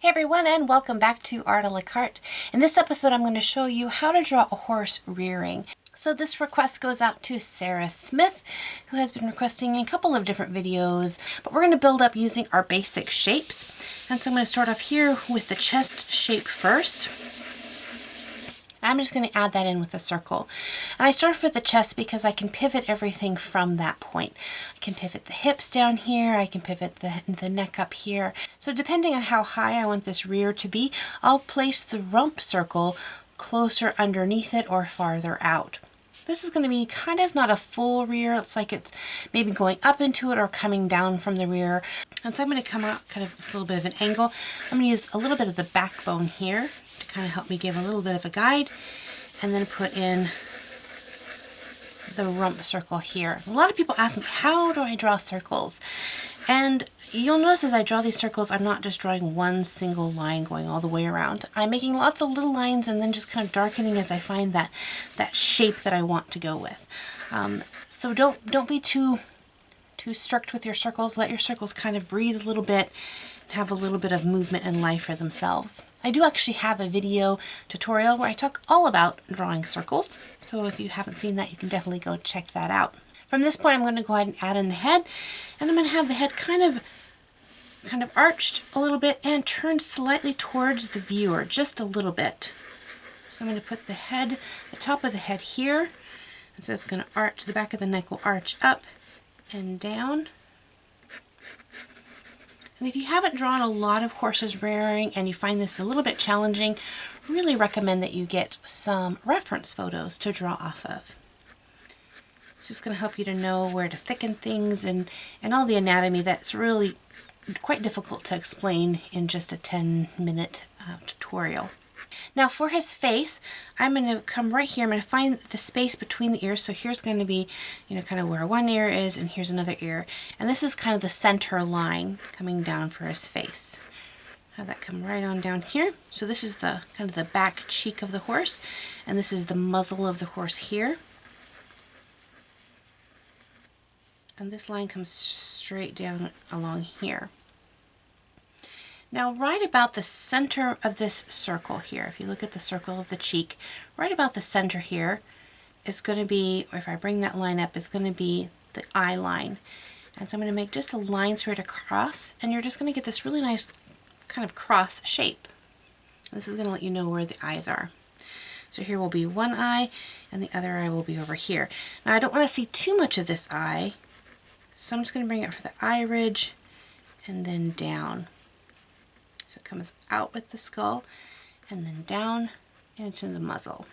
Hey everyone, and welcome back to Art a la Carte. In this episode I'm going to show you how to draw a horse rearing. So this request goes out to Sarah Smith, who has been requesting a couple of different videos, but we're going to build up using our basic shapes. And so I'm going to start off here with the chest shape first. I'm just going to add that in with a circle. And I start with the chest because I can pivot everything from that point. I can pivot the hips down here, I can pivot the neck up here. So depending on how high I want this rear to be, I'll place the rump circle closer underneath it or farther out. This is going to be kind of not a full rear, it's like it's maybe going up into it or coming down from the rear. And so I'm going to come out kind of this little bit of an angle. I'm going to use a little bit of the backbone here to kind of help me give a little bit of a guide, and then put in the rump circle here. A lot of people ask me, how do I draw circles? And you'll notice as I draw these circles, I'm not just drawing one single line going all the way around. I'm making lots of little lines and then just kind of darkening as I find that shape that I want to go with. So don't be too strict with your circles. Let your circles kind of breathe a little bit, have a little bit of movement and life for themselves. I do actually have a video tutorial where I talk all about drawing circles, so if you haven't seen that, you can definitely go check that out. From this point, I'm going to go ahead and add in the head, and I'm going to have the head kind of arched a little bit and turned slightly towards the viewer, just a little bit. So I'm going to put the head, the top of the head here, and so it's going to arch, the back of the neck will arch up and down. And if you haven't drawn a lot of horses rearing and you find this a little bit challenging, really recommend that you get some reference photos to draw off of. It's just going to help you to know where to thicken things and all the anatomy that's really quite difficult to explain in just a 10-minute tutorial. Now for his face, I'm going to come right here. I'm going to find the space between the ears. So here's going to be, kind of where one ear is, and here's another ear. And this is kind of the center line coming down for his face. Have that come right on down here. So this is the kind of the back cheek of the horse, and this is the muzzle of the horse here. And this line comes straight down along here. Now right about the center of this circle here, if you look at the circle of the cheek, right about the center here is going to be, or if I bring that line up, is going to be the eye line. And so I'm going to make just a line straight across, and you're just going to get this really nice kind of cross shape. This is going to let you know where the eyes are. So here will be one eye, and the other eye will be over here. Now I don't want to see too much of this eye, so I'm just going to bring it for the eye ridge and then down. So it comes out with the skull and then down into the muzzle.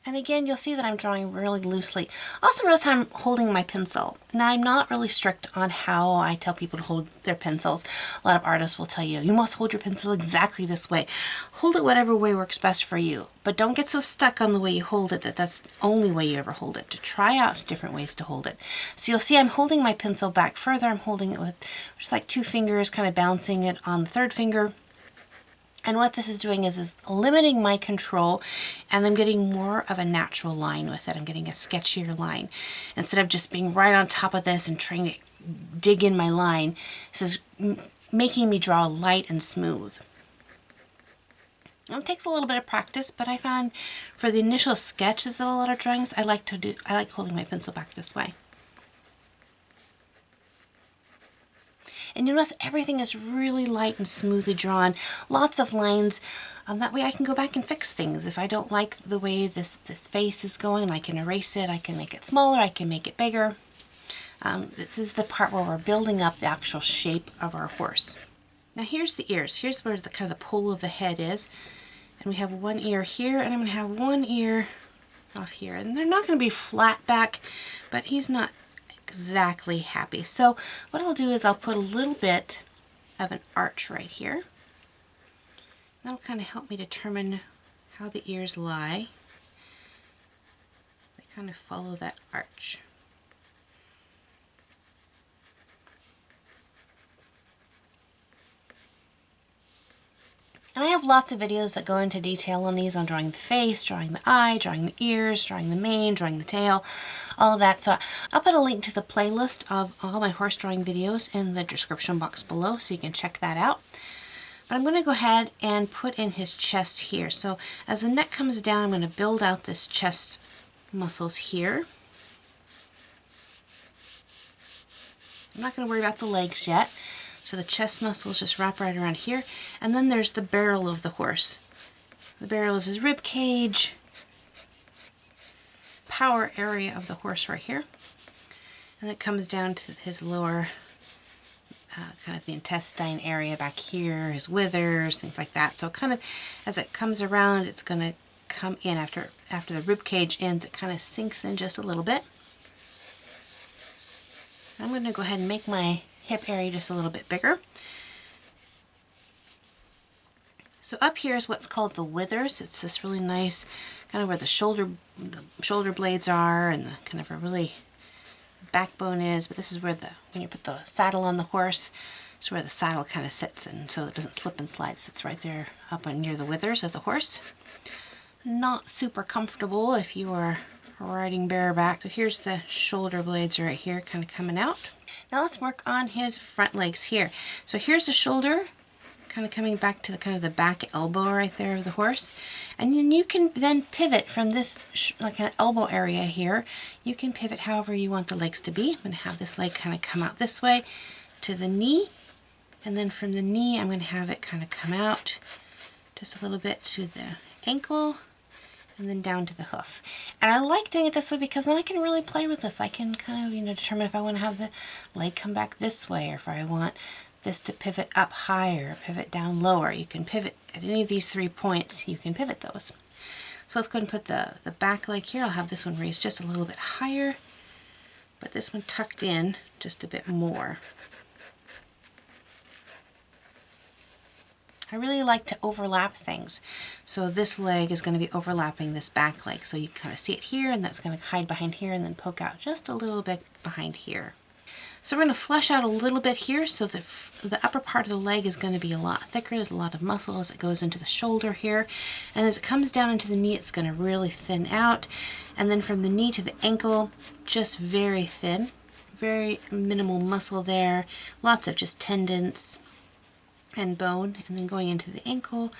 And again, you'll see that I'm drawing really loosely. Also notice how I'm holding my pencil. Now I'm not really strict on how I tell people to hold their pencils. A lot of artists will tell you, you must hold your pencil exactly this way. Hold it whatever way works best for you. But don't get so stuck on the way you hold it that that's the only way you ever hold it. To try out different ways to hold it. So you'll see I'm holding my pencil back further. I'm holding it with just like two fingers, kind of balancing it on the third finger. And what this is doing is limiting my control, and I'm getting more of a natural line with it. I'm getting a sketchier line. Instead of just being right on top of this and trying to dig in my line, this is making me draw light and smooth. Now, it takes a little bit of practice, but I found for the initial sketches of a lot of drawings, I like holding my pencil back this way. And you'll notice everything is really light and smoothly drawn. Lots of lines. That way I can go back and fix things. If I don't like the way this face is going, I can erase it. I can make it smaller. I can make it bigger. This is the part where we're building up the actual shape of our horse. Now here's the ears. Here's where the kind of the pole of the head is. And we have one ear here, and I'm going to have one ear off here. And they're not going to be flat back, but he's not exactly happy. So what I'll do is I'll put a little bit of an arch right here. That'll kind of help me determine how the ears lie. They kind of follow that arch. And I have lots of videos that go into detail on these, on drawing the face, drawing the eye, drawing the ears, drawing the mane, drawing the tail, all of that. So I'll put a link to the playlist of all my horse drawing videos in the description box below so you can check that out. But I'm going to go ahead and put in his chest here. So as the neck comes down, I'm going to build out this chest muscles here. I'm not going to worry about the legs yet. So the chest muscles just wrap right around here. And then there's the barrel of the horse. The barrel is his rib cage, power area of the horse right here. And it comes down to his lower, kind of the intestine area back here, his withers, things like that. So kind of as it comes around, it's going to come in after the rib cage ends, it kind of sinks in just a little bit. I'm going to go ahead and make my hip area just a little bit bigger. So up here is what's called the withers. It's this really nice, kind of where the shoulder blades are and the kind of a really backbone is, but this is where when you put the saddle on the horse, it's where the saddle kind of sits, and so it doesn't slip and slide. It sits right there up near the withers of the horse. Not super comfortable if you are riding bareback. So here's the shoulder blades right here kind of coming out. Now let's work on his front legs here. So here's the shoulder kind of coming back to the kind of the back elbow right there of the horse. And then you can then pivot from this like an elbow area here. You can pivot however you want the legs to be. I'm going to have this leg kind of come out this way to the knee. And then from the knee, I'm going to have it kind of come out just a little bit to the ankle and then down to the hoof. And I like doing it this way because then I can really play with this. I can kind of, determine if I want to have the leg come back this way or if I want this to pivot up higher, pivot down lower. You can pivot at any of these 3 points, you can pivot those. So let's go ahead and put the back leg here. I'll have this one raised just a little bit higher, but this one tucked in just a bit more. I really like to overlap things. So this leg is going to be overlapping this back leg. So you kind of see it here, and that's going to hide behind here and then poke out just a little bit behind here. So we're going to flesh out a little bit here so that the upper part of the leg is going to be a lot thicker. There's a lot of muscle as it goes into the shoulder here. And as it comes down into the knee, it's going to really thin out. And then from the knee to the ankle, just very thin. Very minimal muscle there. Lots of just tendons and bone, and then going into the ankle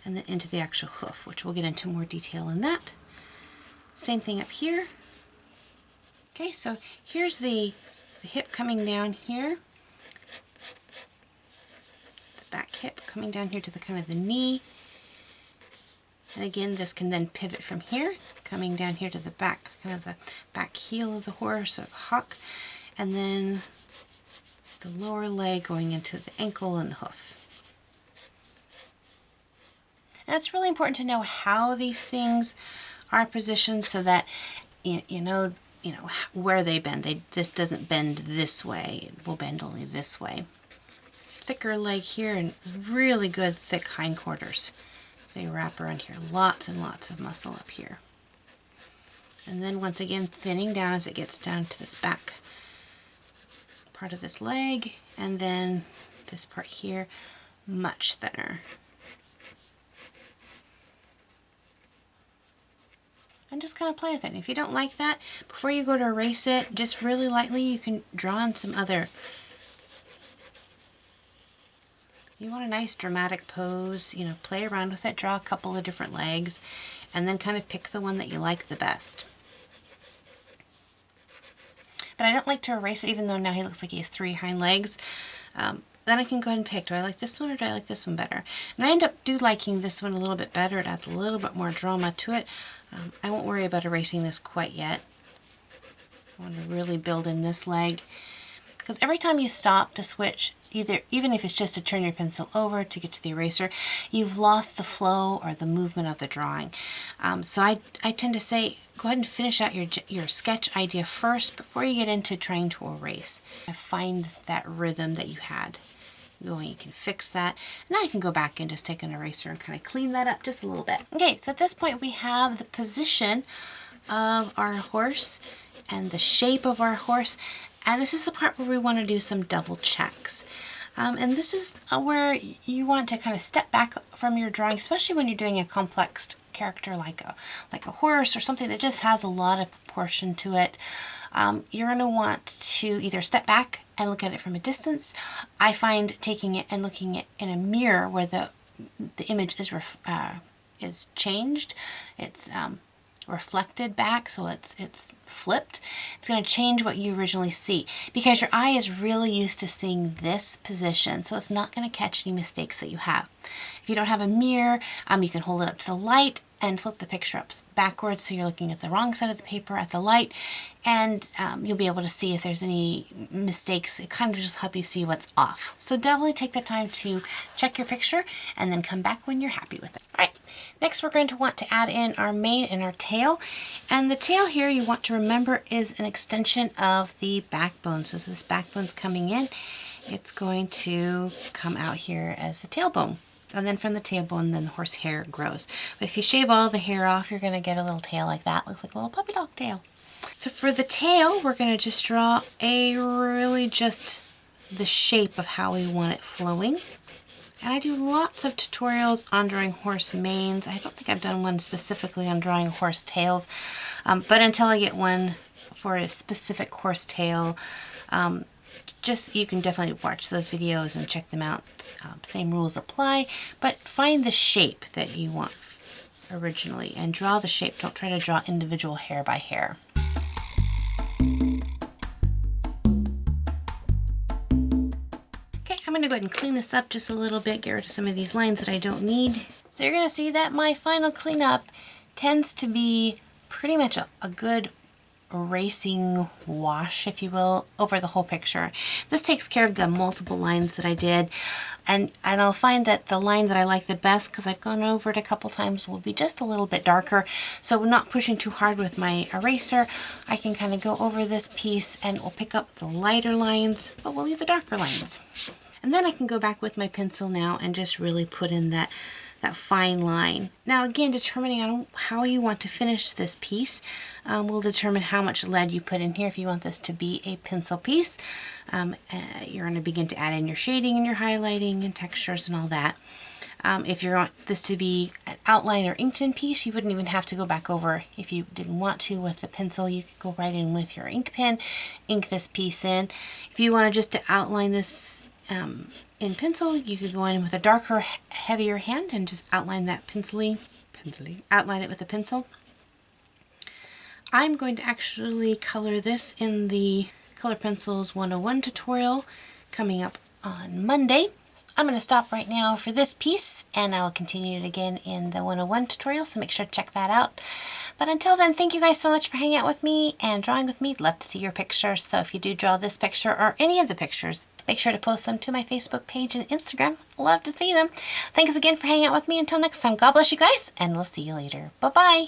and then into the actual hoof, which we'll get into more detail in that. Same thing up here. Okay, so here's the hip coming down here, the back hip coming down here to the kind of the knee, and again this can then pivot from here, coming down here to the back, kind of the back heel of the horse or the hock, and then the lower leg going into the ankle and the hoof. And it's really important to know how these things are positioned so that you know where they bend. This doesn't bend this way. It will bend only this way. Thicker leg here and really good thick hindquarters. They wrap around here. Lots and lots of muscle up here. And then once again thinning down as it gets down to this back part of this leg, and then this part here much thinner. And just kind of play with it. If you don't like that, before you go to erase it, just really lightly, you can draw in some other. You want a nice dramatic pose, play around with it, draw a couple of different legs, and then kind of pick the one that you like the best. But I don't like to erase it, even though now he looks like he has 3 hind legs. Then I can go ahead and pick, do I like this one or do I like this one better? And I end up liking this one a little bit better. It adds a little bit more drama to it. I won't worry about erasing this quite yet. I want to really build in this leg. Because every time you stop to switch, even if it's just to turn your pencil over to get to the eraser, you've lost the flow or the movement of the drawing. So I tend to say, go ahead and finish out your sketch idea first before you get into trying to erase. Find that rhythm that you had going. You can fix that. Now you can go back and just take an eraser and kind of clean that up just a little bit. Okay, so at this point we have the position of our horse and the shape of our horse. And this is the part where we want to do some double checks. And this is where you want to kind of step back from your drawing, especially when you're doing a complex character like a horse or something that just has a lot of proportion to it. You're going to want to either step back and look at it from a distance. I find taking it and looking at it in a mirror where the image is changed. It's reflected back, so it's flipped. It's going to change what you originally see because your eye is really used to seeing this position, so it's not going to catch any mistakes that you have. If you don't have a mirror, you can hold it up to the light and flip the picture up backwards so you're looking at the wrong side of the paper at the light, and you'll be able to see if there's any mistakes. It kind of just helps you see what's off. So definitely take the time to check your picture and then come back when you're happy with it. Alright, next we're going to want to add in our mane and our tail. And the tail here, you want to remember, is an extension of the backbone. So as this backbone's coming in, it's going to come out here as the tailbone. And then from the tailbone, then the horse hair grows. But if you shave all the hair off, you're going to get a little tail like that. Looks like a little puppy dog tail. So for the tail, we're going to just draw just the shape of how we want it flowing. And I do lots of tutorials on drawing horse manes. I don't think I've done one specifically on drawing horse tails. But until I get one for a specific horse tail, you can definitely watch those videos and check them out. Same rules apply, but find the shape that you want originally and draw the shape. Don't try to draw individual hair by hair. Okay, I'm going to go ahead and clean this up just a little bit, get rid of some of these lines that I don't need. So you're going to see that my final cleanup tends to be pretty much a good erasing wash, if you will, over the whole picture. This takes care of the multiple lines that I did, and I'll find that the line that I like the best, because I've gone over it a couple times, will be just a little bit darker. So not pushing too hard with my eraser, I can kind of go over this piece and we'll pick up the lighter lines, but we'll leave the darker lines. And then I can go back with my pencil now and just really put in that fine line. Now again, determining on how you want to finish this piece will determine how much lead you put in here. If you want this to be a pencil piece, you're going to begin to add in your shading and your highlighting and textures and all that. If you want this to be an outline or inked in piece, you wouldn't even have to go back over if you didn't want to with the pencil. You could go right in with your ink pen, ink this piece in. If you want just to outline this in pencil, you could go in with a darker, heavier hand and just outline that outline it with a pencil. I'm going to actually color this in the Color Pencils 101 tutorial coming up on Monday. I'm going to stop right now for this piece, and I'll continue it again in the 101 tutorial, so make sure to check that out. But until then, thank you guys so much for hanging out with me and drawing with me. Love to see your pictures, so if you do draw this picture or any of the pictures, make sure to post them to my Facebook page and Instagram. Love to see them. Thanks again for hanging out with me. Until next time, God bless you guys, and we'll see you later. Bye-bye.